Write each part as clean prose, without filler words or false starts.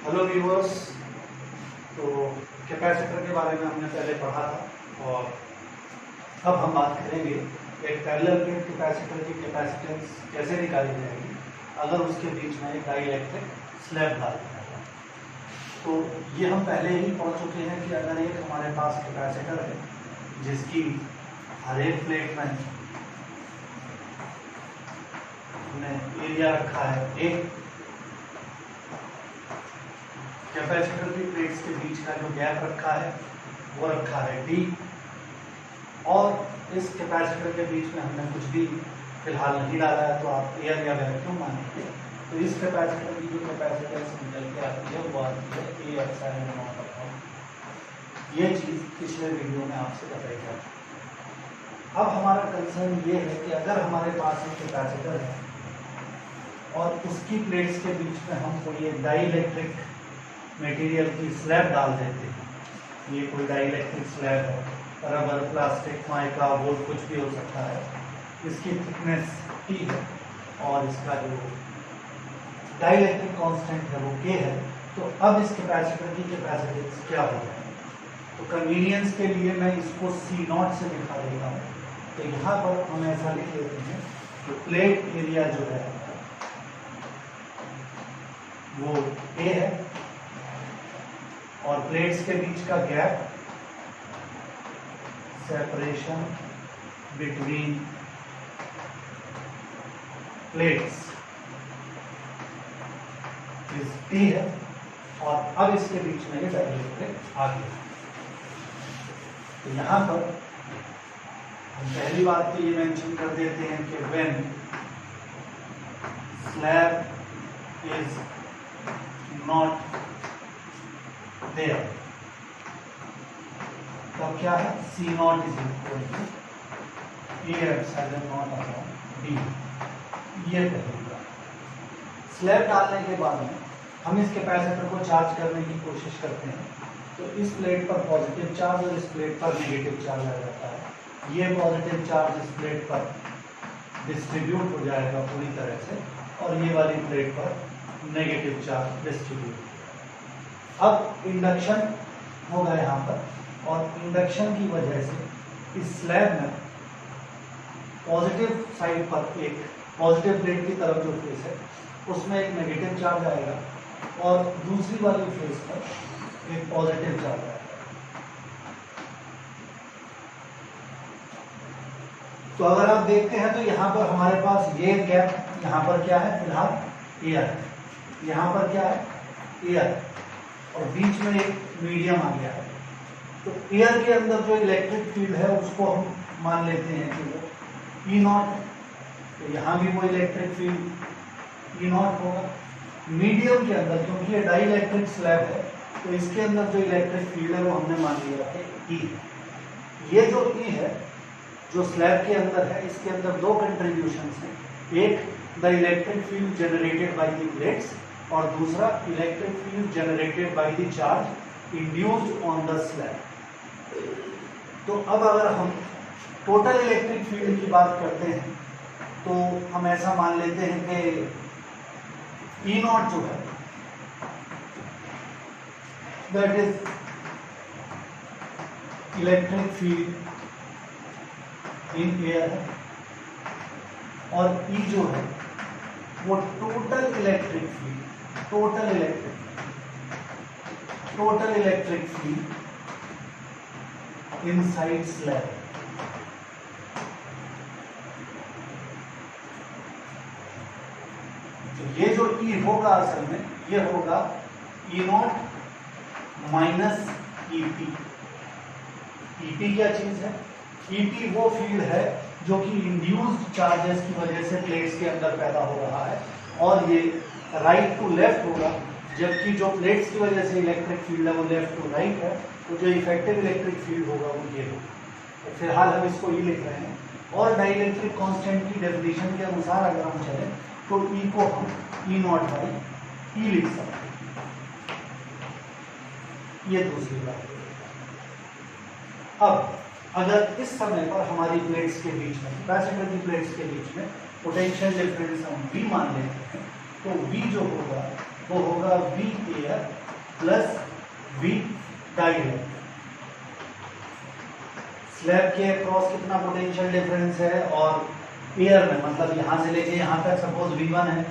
Hello viewers. तो capacitor के बारे में हमने पहले पढ़ा था और अब हम बात करेंगे एक पैरेलल प्लेट कैपेसिटर की कैपेसिटेंस कैसे निकाली जाएगी अगर उसके बीच में एक डाइइलेक्ट्रिक स्लैब डाल दिया जाए। तो ये हम पहले ही पढ़ चुके हैं कि अगर एक हमारे पास कैपेसिटर है जिसकी हर एक प्लेट में हमने एरिया रखा है एक, कैपेसिटर की प्लेट्स के बीच का जो गैप रखा है वो रखा है d, और इस कैपेसिटर के बीच में हमने कुछ भी फिलहाल नहीं डाला है तो आप एयर या वैक्यूम मानेंगे। तो इस कैपेसिटर की जो कैपेसिटेंस निकल के आती है वो आती है ए एप्सिलॉन नॉट अपॉन। ये चीज़ पिछले वीडियो में आपसे बताई जा चुकी है। अब हमारा कंसर्न ये है कि अगर हमारे पास एक कैपेसिटर है और उसकी प्लेट्स के बीच में हम कोई एक डाइइलेक्ट्रिक मटेरियल की स्लैब डाल देते हैं, ये कोई डाइइलेक्ट्रिक स्लैब है, रबर, प्लास्टिक, माइका, वुड, कुछ भी हो सकता है, इसकी थिकनेस T है और इसका जो डाइइलेक्ट्रिक कांस्टेंट है वो K है। तो अब इस कैपेसिटर की कैपेसिटेंस क्या हो जाएगी? तो कन्वीनियंस के लिए मैं इसको C0 से दिखा देता हूँ। तो यहाँ पर हम ऐसा लिख लेते हैं कि प्लेट एरिया जो है वो A है और प्लेट्स के बीच का gap, separation between plates is T है। और अब इसके बीच में ये डाइइलेक्ट्रिक आ गया। तो यहां पर हम पहली बात तो ये मेंशन कर देते हैं कि when slab is not there, तब क्या है, C0 is equal to A epsilon naught upon D. ये कहेगा स्लैब डालने के बाद में हम इस कैपेसिटर को चार्ज करने की कोशिश करते हैं। तो इस प्लेट पर पॉजिटिव चार्ज और इस प्लेट पर नेगेटिव चार्ज आ जाता है। ये पॉजिटिव चार्ज इस प्लेट पर डिस्ट्रीब्यूट हो जाएगा पूरी तरह से और ये वाली प्लेट पर नेगेटिव चार्ज डिस्ट्रीब्यूट। अब इंडक्शन होगा यहाँ पर और इंडक्शन की वजह से इस स्लैब में पॉजिटिव साइड पर एक पॉजिटिव प्लेट की तरफ जो फेस है उसमें एक नेगेटिव चार्ज आएगा और दूसरी वाली फेस पर एक पॉजिटिव चार्ज आएगा। तो अगर आप देखते हैं तो यहाँ पर हमारे पास ये गैप, यहाँ पर क्या है, फिलहाल एयर है, यहाँ पर क्या है, एयर, और बीच में एक मीडियम आ गया है। तो एयर के अंदर जो इलेक्ट्रिक फील्ड है उसको हम मान लेते हैं कि वो E0 है। तो यहाँ भी वो इलेक्ट्रिक फील्ड E0 होगा। मीडियम के अंदर क्योंकि ये डाइइलेक्ट्रिक स्लैब है तो इसके अंदर जो इलेक्ट्रिक फील्ड है वो हमने मान लिया है E। ये जो E है जो स्लैब के अंदर है, इसके अंदर दो कंट्रीब्यूशन हैं, एक the electric field generated by the plates और दूसरा electric field generated by the charge induced on the slab. तो अब अगर हम टोटल इलेक्ट्रिक फील्ड की बात करते हैं तो हम ऐसा मान लेते हैं कि E0 जो है that is electric field in air है और E जो है वो total electric field, total electric field inside slab. तो ये जो E होगा असल में ये होगा E0 माइनस EP। EP क्या चीज है? EP वो फील्ड है जो कि इंड्यूस्ड चार्जेस की वजह से प्लेट्स के अंदर पैदा हो रहा है और ये राइट टू लेफ्ट होगा, जबकि जो प्लेट्स की वजह से इलेक्ट्रिक फील्ड है वो लेफ्ट टू राइट है। तो जो इफेक्टिव इलेक्ट्रिक फील्ड होगा वो ये होगा। तो फिलहाल हम इसको E लिख रहे हैं और डाइइलेक्ट्रिक कांस्टेंट की डेफिनेशन के अनुसार अगर हम चलें तो E को हम E0 बाई E लिख सकते हैं। ये दूसरी बात। अब अगर इस समय पर हमारी प्लेट्स के बीच में, कैपेसिटर की प्लेट्स के बीच में पोटेंशियल डिफरेंस हम V मान लेते हैं तो V जो होगा वो होगा V air plus V dielectric. Slab के अक्रॉस कितना पोटेंशियल डिफरेंस है, और एयर में मतलब यहाँ से लेके यहाँ तक सपोज V1 है,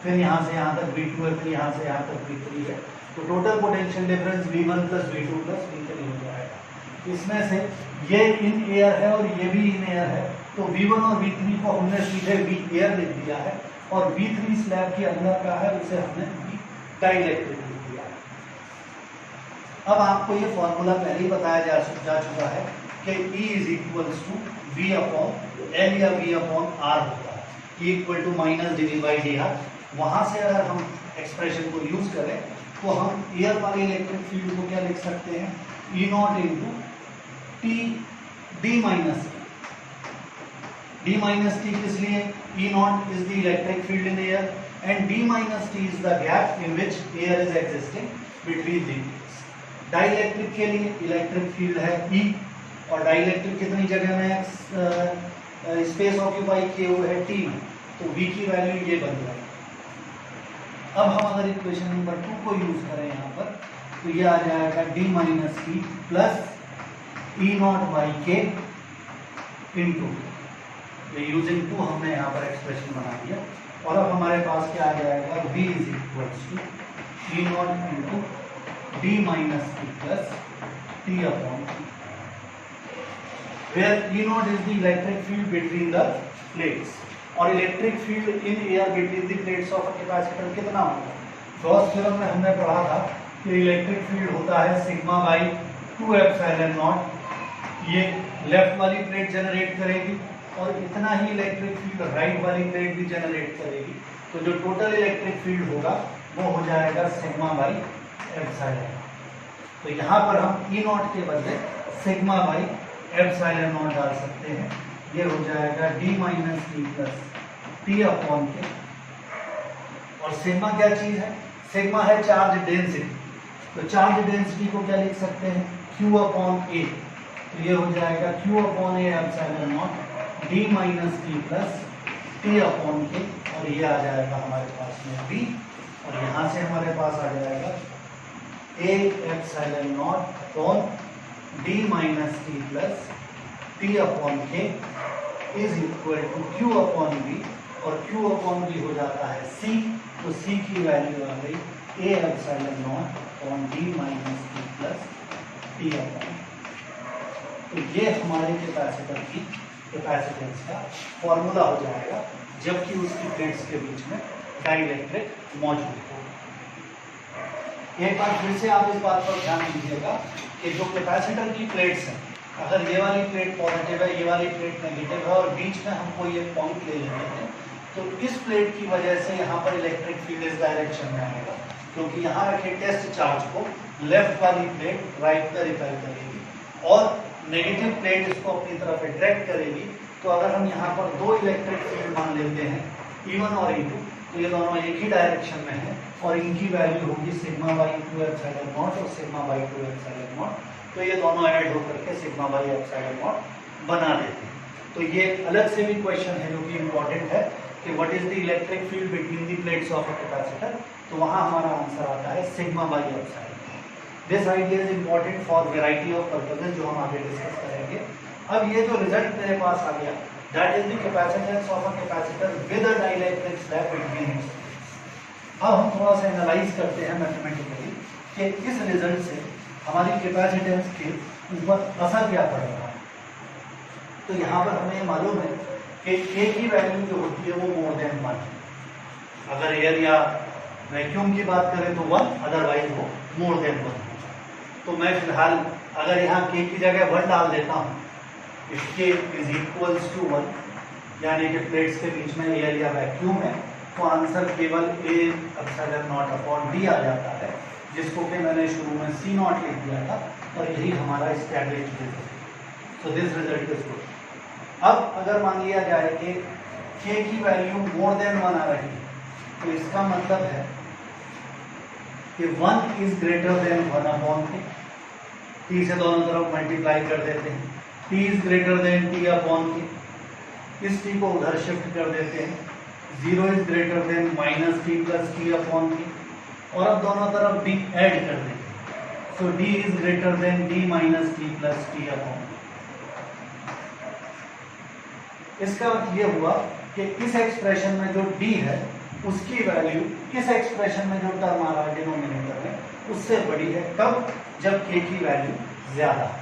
फिर यहाँ से यहाँ तक V2 है, फिर यहाँ से यहाँ तक V3 है, तो total potential difference V1 plus V2 plus V3 हो जाएगा। इसमें से ये इन एयर है और ये भी इन एयर है, तो V1 और V3 को हमने सीधे V एयर लिख दिया है, और V3 स्लैब के अंदर का है उसे हमने V डाइलेक्ट्रिक लिख दिया है। अब आपको ये फॉर्मूला पहले ही बताया जा चुका है कि E is equals to V upon L या V अपॉन R होता है, E equal to minus dV by dr। वहाँ से अगर हम एक्सप्रेशन को यूज करें तो हम एयर वाले इलेक्ट्रिक फील्ड को क्या लिख सकते हैं, E naught into T D minus T. किस लिए, E not is the electric field in air and D minus T is the gap in which air is existing between the plates. Dielectric के लिए electric field है E, और dielectric कितनी जगह में space occupy किए हुए है T में, तो V की वैल्यू ये बन जाएगी। अब हम अगर इक्वेशन नंबर 2 को यूज करें यहाँ पर, तो ये आ जाएगा D minus T plus E not by के इंटू, यूजिंग 2 हमने यहाँ पर एक्सप्रेशन बना दिया, और अब हमारे पास क्या आ जाएगा, V is equals to E naught into D minus T plus T upon T, where E naught is the electric field between the plates, और electric field in air between the plates of a capacitor कितना होगा। Gauss theorem में हमने पढ़ा था कि electric field होता है सिग्मा बाई 2 एप्सिलॉन नॉट। ये लेफ्ट वाली प्लेट जनरेट करेगी और इतना ही इलेक्ट्रिक फील्ड राइट वाली प्लेट भी जनरेट करेगी, तो जो टोटल इलेक्ट्रिक फील्ड होगा वो हो जाएगा सिग्मा बाई एप्सिलॉन। तो यहाँ पर हम ई नॉट के बदले सिग्मा बाई एप्सिलॉन नॉट डाल सकते हैं, ये हो जाएगा D minus T plus T upon के, और सिग्मा क्या चीज है, सिग्मा है चार्ज डेंसिटी, तो चार्ज डेंसिटी को क्या लिख सकते हैं, क्यू अपॉन ए, तो ये हो जाएगा Q upon A epsilon not D minus T plus T upon के, और ये आ जाएगा हमारे पास में बी, और यहाँ से हमारे पास आ जाएगा A epsilon naught upon D minus T plus T upon K is equal to Q upon B, और क्यू अपॉन बी हो जाता है सी, तो सी की वैल्यू आ गई ए epsilon naught upon D minus T plus T upon. तो ये हमारे कैपेसिटर की कैपेसिटेंस का फॉर्मूला हो जाएगा, जबकि उसकी प्लेट्स के बीच में डाइलेक्ट्रिक मौजूद हो। एक बार फिर से आप इस बात पर ध्यान दीजिएगा कि जो कैपेसिटर की प्लेट्स हैं, अगर ये वाली प्लेट पॉजिटिव है, ये वाली प्लेट नेगेटिव है, और बीच में हम कोई एक पॉइंट ले लेते हैं, तो इस प्लेट की वजह से यहाँ पर इलेक्ट्रिक फील्ड इस डायरेक्शन में आएगा, क्योंकि यहाँ रखे टेस्ट चार्ज को लेफ्ट वाली प्लेट राइट में रिपेल करेगी और नेगेटिव प्लेट इसको अपनी तरफ अट्रैक्ट करेगी। तो अगर हम यहाँ पर दो इलेक्ट्रिक फील्ड मान लेते हैं E1 और E2, तो ये दोनों एक ही डायरेक्शन में है, और इनकी वैल्यू होगी सिग्मा बाई 2 एप्सिलॉन नॉट और सिग्मा बाई 2 एप्सिलॉन नॉट, तो ये दोनों ऐड होकर के सिग्मा बाई एप्सिलॉन नॉट बना देते हैं। तो ये अलग से भी क्वेश्चन है जो कि इम्पोर्टेंट है कि what is the electric field between the plates of a capacitor, तो वहाँ हमारा आंसर आता है sigma by epsilon. This idea is important for variety of purposes, जो हम आगे डिस्कस करेंगे। अब ये जो रिजल्ट मेरे पास आ गया, that is the capacitance of a capacitor with a dielectric slab between its. अब हम थोड़ा सा एनालाइज करते हैं मैथमेटिकली कि इस रिजल्ट से हमारी कैपेसिटेंस के ऊपर असर क्या पड़ रहा है। तो यहाँ पर हमें मालूम है कि K की वैल्यू जो होती है वो मोर देन 1, अगर एयर या वैक्यूम की बात करें तो 1, अदरवाइज वो मोर देन 1। तो मैं फिलहाल अगर यहाँ K की जगह 1 डाल देता हूँ, if K is equals to 1, यानी कि प्लेट्स के बीच में एयर या वैक्यूम है, तो आंसर केवल A epsilon naught upon D आ जाता है, जिसको कि मैंने शुरू में C नॉट लिख दिया था, और यही हमारा established result. So this result is good. अब अगर मान लिया जाए कि K की वैल्यू मोर देन 1 आ रही है, तो इसका मतलब है कि 1 is greater than 1 upon T। T से दोनों तरफ मल्टीप्लाई कर देते हैं, T is greater than T upon T, इस T को उधर शिफ्ट कर देते हैं, 0 is greater than minus T plus T upon T, और अब दोनों तरफ D ऐड कर देते हैं। So D is greater than D minus T plus T upon. इसका अर्थ ये हुआ कि इस एक्सप्रेशन में जो D है उसकी वैल्यू इस एक्सप्रेशन में जो टर्म आ रहा है डिनोमिनेटर में उससे बड़ी है। कब? जब K की वैल्यू ज्यादा है।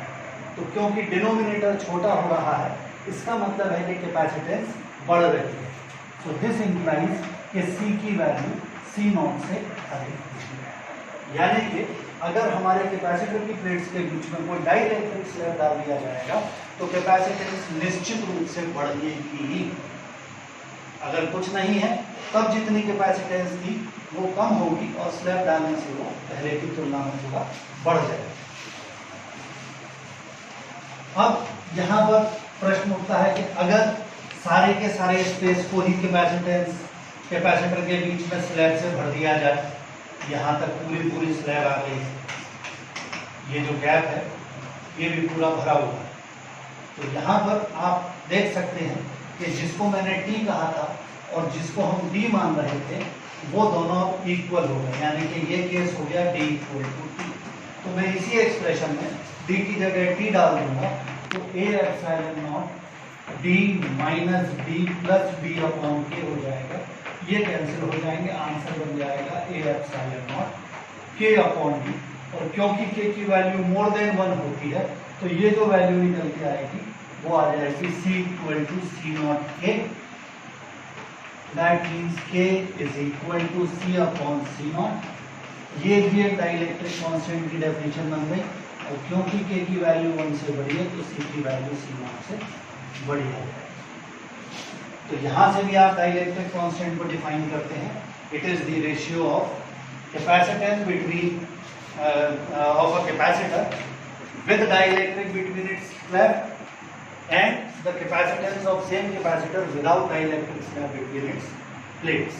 तो क्योंकि डिनोमिनेटर छोटा हो रहा है इसका मतलब है कि कैपेसिटेंस बढ़ रही है। सो दिस इंप्लाइज कि C की वैल्यू C0 से अधिक है। यानी कि अगर हमारे कैपेसिटर की प्लेट्स के बीच में कोई डाइलेक्ट्रिक स्लैब डाल दिया जाएगा तो कैपेसिटेंस निश्चित रूप से बढ़ेगी ही। अगर कुछ नहीं है तब जितनी कैपेसिटेंस थी वो कम होगी और स्लैब डालने से वो पहले की तुलना में थोड़ा बढ़ जाएगा। अब यहाँ पर प्रश्न उठता है कि अगर सारे के सारे स्पेस को ही कैपेसिटर के बीच में स्लैब से भर दिया जाए, यहाँ तक पूरी स्लैब आ गई, ये जो गैप है ये भी पूरा भरा हुआ है, तो यहाँ पर आप देख सकते हैं कि जिसको मैंने T कहा था और जिसको हम D मान रहे थे वो दोनों इक्वल हो गए, यानी कि ये केस हो गया D इक्वल टू T। तो मैं इसी एक्सप्रेशन में D की जगह T डाल दूंगा तो A epsilon not D minus D plus B upon K हो जाएगा। ये कैंसिल हो जाएंगे, आंसर बन जाएगा A epsilon not K upon D। और क्योंकि K की वैल्यू मोर देन 1 होती है तो ये जो वैल्यू निकल के आएगी वो आ जाएगी C equal to C0 K। That means K is equal to C upon C0। ये भी एक डाइलेक्ट्रिक कांस्टेंट की डेफिनेशन बन गई। और क्योंकि K की वैल्यू 1 से बड़ी है तो C की वैल्यू C0 से बड़ी है। तो यहाँ से भी आप डाइलेक्ट्रिक कांस्टेंट को डिफाइन करते हैं। It is the ratio of capacitance between of a capacitor with dielectric between its slab and the capacitance of same capacitor without dielectric slab between its plates।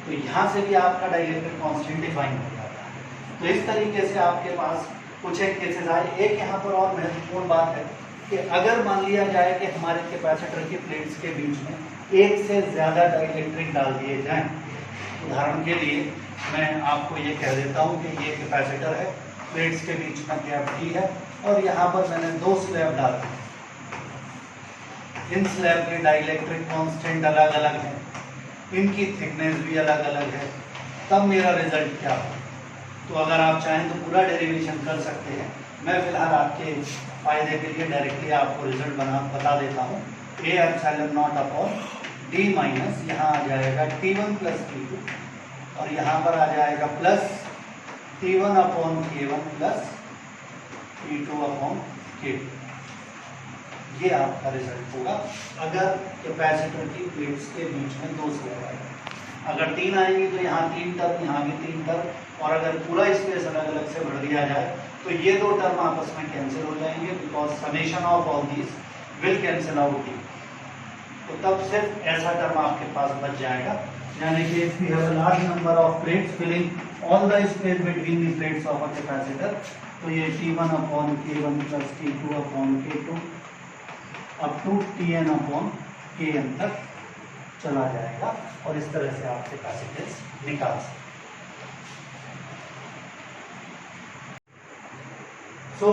तो यहाँ से भी आपका डाइलेक्ट्रिक कांस्टेंट डिफाइन हो जाता है। तो इस तरीके से आपके पास कुछ एक केसेस आए। एक यहाँ पर और महत्वपूर्ण बात है कि अगर मान लिया जाए कि हमारे कैपेसिटर की प्लेट्स के बीच में एक से ज़्यादा डाइलेक्ट्रिक डाल दिए जाएं, उदाहरण के लिए मैं आपको ये कह देता हूँ कि ये कैपेसिटर है, प्लेट्स के बीच में गैप D है और यहाँ पर मैंने 2 स्लैब डाल दी। इन स्लैब के डाइलेक्ट्रिक कांस्टेंट अलग अलग है, इनकी थिकनेस भी अलग अलग है, तब मेरा रिजल्ट क्या हो। तो अगर आप चाहें तो पूरा डेरिवेशन कर सकते हैं। मैं फिलहाल आपके फायदे के लिए डायरेक्टली आपको रिजल्ट बता देता हूँ। A epsilon naught upon D minus यहाँ आ जाएगा T1 प्लस T2 और यहाँ पर आ जाएगा plus T1 upon K1 plus T2 upon K2। ये आपका रिजल्ट होगा अगर कैपेसिटर की प्लेट्स के बीच में 2 स्लैब आए। अगर 3 आएंगे तो यहाँ 3 टर्म, यहाँ भी 3 टर्म, और अगर पूरा स्पेस अलग अलग से भर दिया जाए तो ये 2 टर्म आपस में कैंसिल हो जाएंगे, because summation of all these will cancel out. तो तब सिर्फ ऐसा टर्म आपके पास बच जाएगा, यानी कि if we have a large number of plates filling all the space between the plates of a capacitor, तो ये T1 upon K1 plus T2 upon K2 up to Tn upon Kn तक चला जाएगा और इस तरह से आप कैपेसिटेंस निकाल सकते। So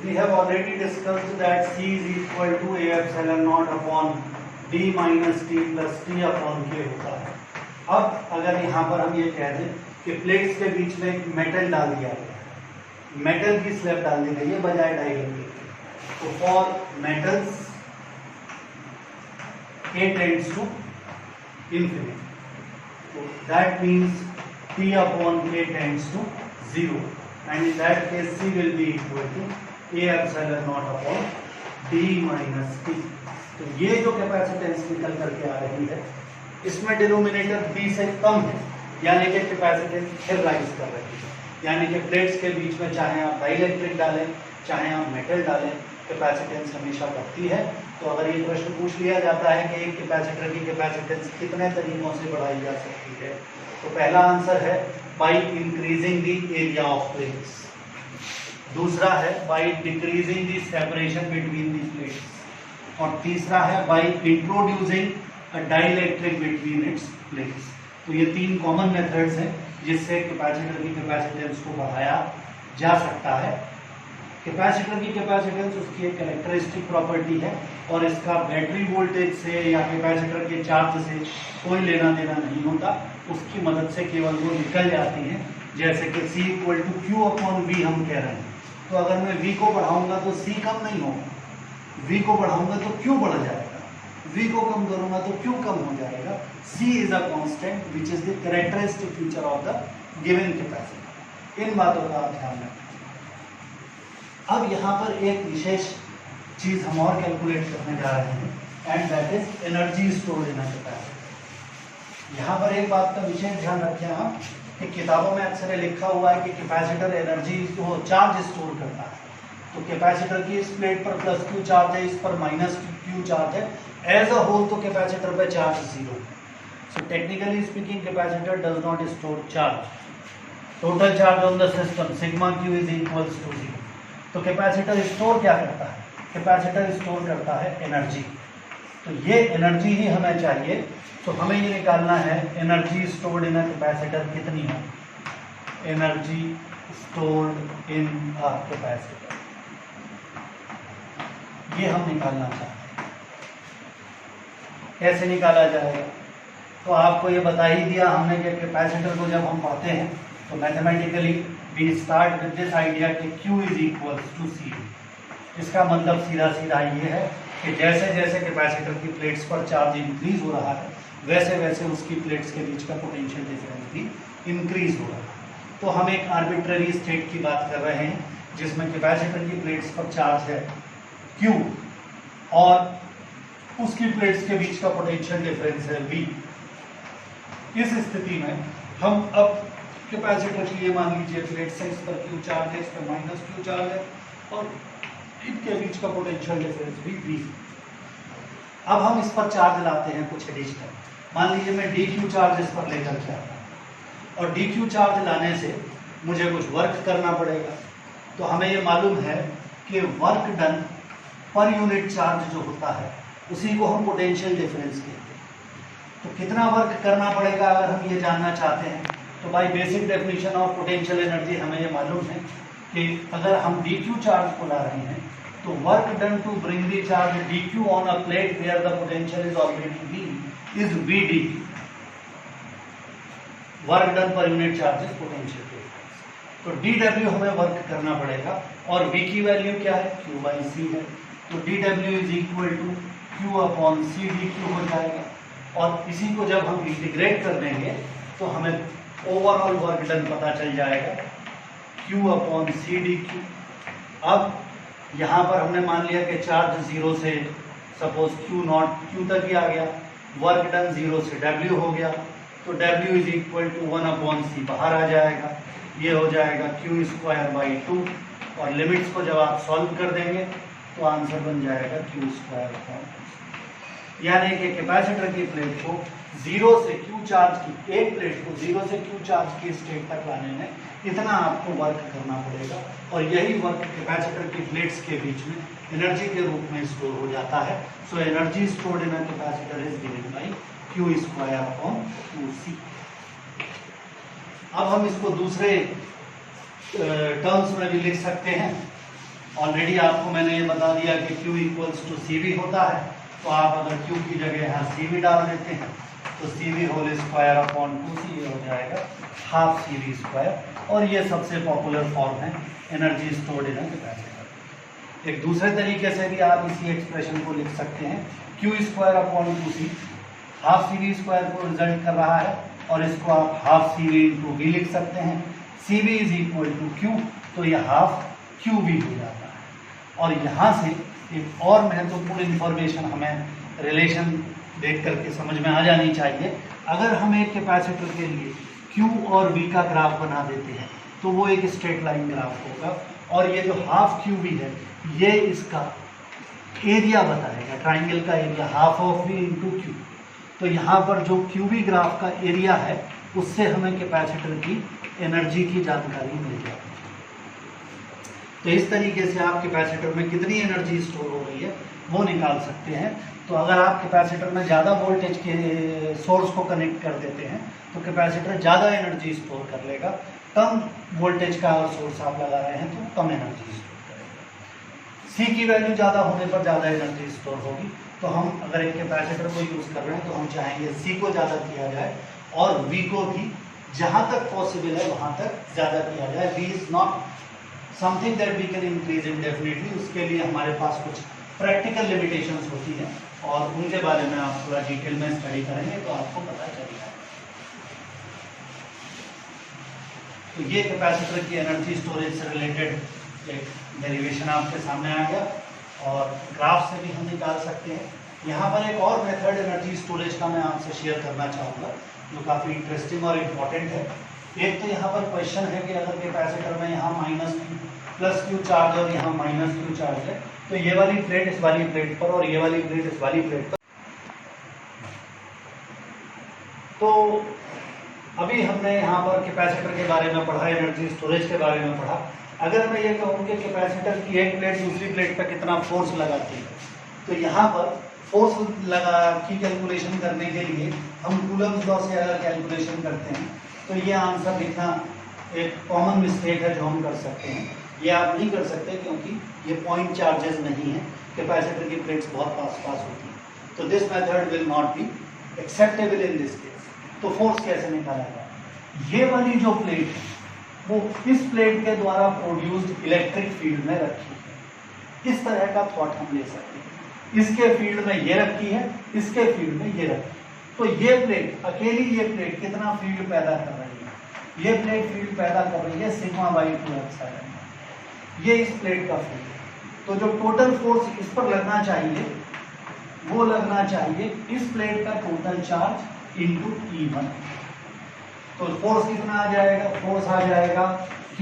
we have already discussed that C is equal to A epsilon naught upon D minus T plus T upon K होता है। अब अगर यहाँ पर हम ये कह दें कि प्लेट्स के बीच में एक मेटल डाल दिया गया है, मेटल की स्लैब डाल दी गई है बजाय डाइलेक्ट्रिक के, तो for metals K tends to infinity, so that means T upon K tends to 0, and in that case C will be equal to A epsilon naught upon D minus T। तो ये जो capacitance निकल करके आ रही है इसमें denominator B से कम है, यानी कि कैपेसिटेंस फिर राइज कर रही है, यानी कि प्लेट्स के बीच में चाहे आप डाइलेक्ट्रिक डालें चाहे आप मेटल डालें कैपेसिटेंस हमेशा बढ़ती है। तो अगर ये प्रश्न पूछ लिया जाता है कि एक कैपेसिटर की कैपेसिटेंस कितने तरीकों से बढ़ाई जा सकती है, तो पहला आंसर है by increasing the area of plates, दूसरा है by decreasing the separation between the plates, और तीसरा है by introducing a dielectric between its plates. तो ये 3 कॉमन मेथड्स हैं जिससे कैपेसिटर की कैपेसिटेंस को बढ़ाया जा सकता है। कैपेसिटर की कैपेसिटेंस उसकी एक कैरेक्टरिस्टिक प्रॉपर्टी है और इसका बैटरी वोल्टेज से या कैपेसिटर के चार्ज से कोई लेना देना नहीं होता, उसकी मदद से केवल वो निकल जाती हैं। जैसे कि C = Q/V हम कह रहे हैं, तो अगर मैं V को बढ़ाऊंगा तो C कम नहीं होगा, V को बढ़ाऊंगा तो Q बढ़ जाएगा, V को कम करूंगा तो Q कम हो जाएगा। C is a constant which is the characteristic feature of the given capacitor. इन बातों का आप ध्यान रखें। अब यहाँ पर एक विशेष चीज हम और कैलकुलेट करने जा रहे हैं, and that is energy stored in a capacitor. यहाँ पर एक बात का विशेष ध्यान रखें आप कि किताबों में अक्सर लिखा हुआ है कि कैपेसिटर एनर्जी को चार्ज स्टोर करता है। तो कैपेसिटर की इस प्लेट पर +Q चार्ज है, इस पर -Q चार्ज है, एज अ होल तो कैपेसिटर पे चार्ज 0 है। So technically speaking capacitor does not store charge. Total charge on the system σQ = 0। तो कैपेसिटर स्टोर क्या करता है? कैपेसिटर स्टोर करता है एनर्जी। तो ये एनर्जी ही हमें चाहिए, तो हमें ये निकालना है energy stored in a capacitor कितनी है। Energy stored in a capacitor, ये हम निकालना चाहते हैं। कैसे निकाला जाएगा? तो आपको ये बता ही दिया हमने कि कैपेसिटर को जब हम पढ़ते हैं तो mathematically we start with this idea कि Q = C। इसका मतलब सीधा सीधा ये है कि जैसे जैसे कैपेसिटर की प्लेट्स पर चार्ज इंक्रीज हो रहा है वैसे वैसे उसकी प्लेट्स के बीच का पोटेंशियल डिफरेंस भी इंक्रीज हो रहा है। तो हम एक आर्बिट्ररी स्टेट की बात कर रहे हैं जिसमें कैपेसिटर की प्लेट्स पर चार्ज है Q और उसकी प्लेट्स के बीच का पोटेंशियल डिफरेंस है V। इस स्थिति में हम अब कैपेसिटर की ये मान लीजिए प्लेट्स है, इस पर Q चार्ज है, इस पर -Q चार्ज है और इनके बीच का पोटेंशियल डिफरेंस भी V। अब हम इस पर चार्ज लाते हैं कुछ एडिशनल। मान लीजिए मैं dQ चार्ज इस पर लेकर के आता हूँ और dQ चार्ज लाने से मुझे कुछ वर्क करना पड़ेगा। तो हमें ये मालूम है कि work done per unit charge जो होता है उसी को हम पोटेंशियल डिफरेंस कहते हैं। तो कितना वर्क करना पड़ेगा अगर हम ये जानना चाहते हैं तो by basic definition of potential energy हमें ये मालूम है कि अगर हम dQ चार्ज को ला रहे हैं तो work done to bring the charge dQ on a plate where the potential is already V is VdQ। Work done per unit charge is potential difference. तो dW हमें वर्क करना पड़ेगा और V की वैल्यू क्या है? Q/C है। तो dW = Q/C/dQ हो जाएगा और इसी को जब हम इंटीग्रेट कर देंगे तो हमें ओवरऑल वर्क डन पता चल जाएगा Q/C/dQ। अब यहाँ पर हमने मान लिया कि चार्ज 0 से सपोज Q तक ही आ गया, वर्क डन 0 से W हो गया, तो W = 1/C बाहर आ जाएगा, ये हो जाएगा Q²/2 और लिमिट्स को जब आप सॉल्व कर देंगे तो आंसर बन जाएगा Q²। यानी कि कैपेसिटर की प्लेट को 0 से Q चार्ज की, एक प्लेट को 0 से Q चार्ज की स्टेट तक लाने में इतना आपको वर्क करना पड़ेगा और यही वर्क कैपेसिटर की प्लेट्स के बीच में एनर्जी के रूप में स्टोर हो जाता है। So energy stored in a capacitor is given by Q²/2C। अब हम इसको दूसरे टर्म्स में भी लिख सकते हैं। ऑलरेडी आपको मैंने ये बता दिया कि Q = CV होता है, तो आप अगर Q की जगह यहाँ CV डाल देते हैं तो CV²/2C ये हो जाएगा 12CV²। और ये सबसे पॉपुलर फॉर्म है energy stored in a capacitor. एक दूसरे तरीके से भी आप इसी एक्सप्रेशन को लिख सकते हैं Q²/2C 12CV² को रिजल्ट कर रहा है और इसको आप 12CV/V लिख सकते हैं। CV = Q, तो ये 12QV हो जाता है। और यहाँ से एक और महत्वपूर्ण इंफॉर्मेशन हमें रिलेशन देख करके समझ में आ जानी चाहिए। अगर हम एक कैपेसिटर के लिए Q और V का ग्राफ बना देते हैं तो वो एक स्ट्रेट लाइन ग्राफ होगा और ये जो 12QV है ये इसका एरिया बताएगा, ट्राइंगल का एरिया 12V × Q। तो यहाँ पर जो QV ग्राफ का एरिया है उससे हमें कैपेसिटर की एनर्जी की जानकारी मिल जाती है। तो इस तरीके से आप कैपेसिटर में कितनी एनर्जी स्टोर हो रही है वो निकाल सकते हैं। तो अगर आप कैपेसिटर में ज़्यादा वोल्टेज के सोर्स को कनेक्ट कर देते हैं तो कैपेसिटर ज़्यादा एनर्जी स्टोर कर लेगा। कम वोल्टेज का अगर सोर्स आप लगा रहे हैं तो कम एनर्जी स्टोर करेगा। सी की वैल्यू ज़्यादा होने पर ज़्यादा एनर्जी स्टोर होगी। तो हम अगर एक कैपेसिटर को यूज़ कर रहे हैं तो हम चाहेंगे सी को ज़्यादा किया जाए और वी को भी जहाँ तक पॉसिबल है वहाँ तक ज़्यादा किया जाए। V is not something that we can increase indefinitely. उसके लिए हमारे पास कुछ प्रैक्टिकल लिमिटेशंस होती हैं और उनके बारे में आप थोड़ा डिटेल में स्टडी करेंगे तो आपको पता चलेगा। तो ये कैपेसिटर की एनर्जी स्टोरेज से रिलेटेड एक डेरिवेशन आपके सामने आ गया और ग्राफ से भी हम निकाल सकते हैं। यहाँ पर एक और मेथड एनर्जी स्टोरेज का मैं आपसे शेयर करना चाहूँगा जो काफ़ी इंटरेस्टिंग और इम्पॉर्टेंट है। एक तो यहाँ पर क्वेश्चन है कि अगर कैपेसिटर में यहाँ प्लस क्यू चार्ज और यहाँ माइनस क्यू चार्ज है तो ये वाली प्लेट इस वाली प्लेट पर और ये वाली प्लेट इस वाली प्लेट पर। तो अभी हमने यहाँ पर कैपेसिटर के बारे में पढ़ा, एनर्जी स्टोरेज के बारे में पढ़ा। अगर मैं ये कहूँ कि कैपेसिटर की एक प्लेट दूसरी प्लेट पर कितना फोर्स लगाती है तो यहाँ पर फोर्स लगा की कैलकुलेशन करने के लिए हम कूलम्स लॉ से अगर कैलकुलेशन करते हैं तो ये आंसर लिखना एक कॉमन मिस्टेक है जो हम कर सकते हैं। ये आप नहीं कर सकते क्योंकि ये पॉइंट चार्जेस नहीं है, कैपेसिटर की प्लेट्स बहुत पास होती हैं। तो this method will not be acceptable in this case. तो फोर्स कैसे निकाला जाए? ये वाली जो प्लेट है वो इस प्लेट के द्वारा प्रोड्यूस्ड इलेक्ट्रिक फील्ड में रखी है। इस तरह का थॉट हम ले सकते हैं। इसके फील्ड में ये रखी है, इसके फील्ड में ये रखी है। तो ये प्लेट अकेली ये प्लेट कितना फील्ड पैदा कर रही है? ये प्लेट फील्ड पैदा कर रही है सिग्मा बाई 2 एप्सिलॉन। ये इस प्लेट का फील्ड है। तो जो टोटल फोर्स इस पर लगना चाहिए वो लगना चाहिए इस प्लेट का टोटल चार्ज इंटू E1। तो फोर्स कितना आ जाएगा? फोर्स आ जाएगा Q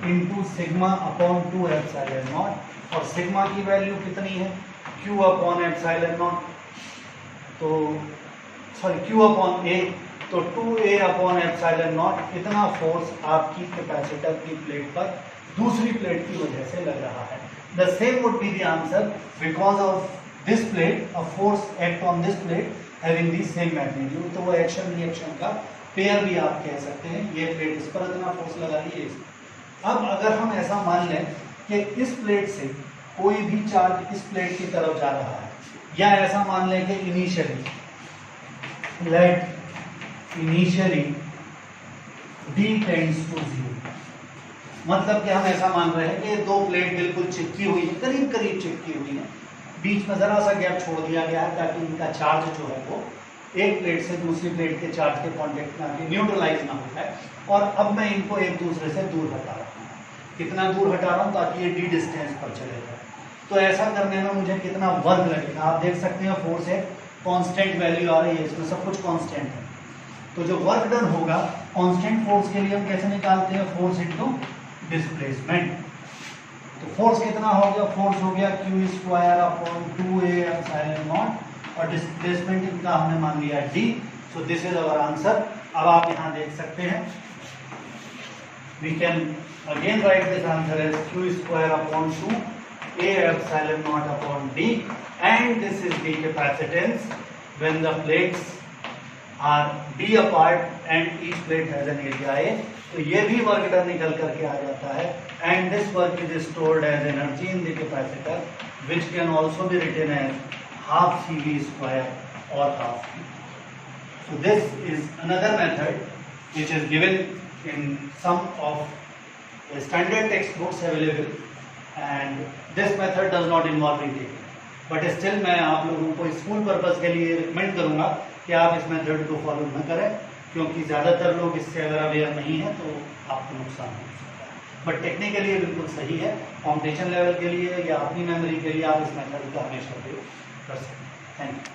into sigma upon 2 epsilon naught. और सिग्मा की वैल्यू कितनी है? Q upon epsilon not. तो सॉरी Q अपॉन A। तो 2A अपॉन एप्सिलॉन नॉट इतना फोर्स आपकी कैपेसिटर की प्लेट पर दूसरी प्लेट की वजह से लग रहा है। The same would be the answer because of this plate a force act on this plate having the same magnitude. तो वो एक्शन रिएक्शन का पेयर भी आप कह सकते हैं। ये प्लेट इस पर इतना फोर्स लगा रही है। अब अगर हम ऐसा मान लें कि इस प्लेट से कोई भी चार्ज इस प्लेट की तरफ जा रहा है, या ऐसा मान लें कि इनिशियली D टेंड्स टू 0। मतलब कि हम ऐसा मान रहे हैं कि दो प्लेट बिल्कुल चिपकी हुई है, करीब करीब चिपकी हुई है, बीच में जरा सा गैप छोड़ दिया गया है ताकि इनका चार्ज जो है वो एक प्लेट से दूसरी प्लेट के चार्ज के कांटेक्ट में आके न्यूट्रलाइज ना हो जाए। और अब मैं इनको एक दूसरे से दूर हटा रहा हूँ। कितना दूर हटा रहा हूँ? ताकि ये D डिस्टेंस पर चले जाए। तो ऐसा करने में मुझे कितना वर्क लगेगा? आप देख सकते हैं फोर्स है, कांस्टेंट वैल्यू आ रही है, इसमें सब कुछ कांस्टेंट है। तो जो वर्क डन होगा कांस्टेंट फोर्स के लिए हम कैसे निकालते हैं? Force into displacement. तो फोर्स कितना हो गया? फोर्स हो गया Q square upon 2A epsilon naught और डिस्प्लेसमेंट इनका हमने मान लिया D। So this is our answer. अब आप यहाँ देख सकते हैं we can again write this answer as Q square upon 2A epsilon naught upon D and this is the capacitance when the plates are D apart and each plate has an area A। तो ये भी work done निकल करके आ जाता है and this work is stored as energy in the capacitor which can also be written as half CV square और half Q। So this is another method which is given in some of the standard textbooks available and this method does not involve retake। But still मैं आप लोगों को school purpose के लिए recommend करूँगा कि आप इस मेथड को फॉलो न करें क्योंकि ज़्यादातर लोग इससे अगर अवेयर नहीं है तो आपको नुकसान हो सकता है। बट टेक्निकली बिल्कुल सही है। कॉम्पिटिशन लेवल के लिए या अपनी मेमोरी के लिए आप इस मेथड का हमेशा उपयोग कर सकते हैं। Thank you.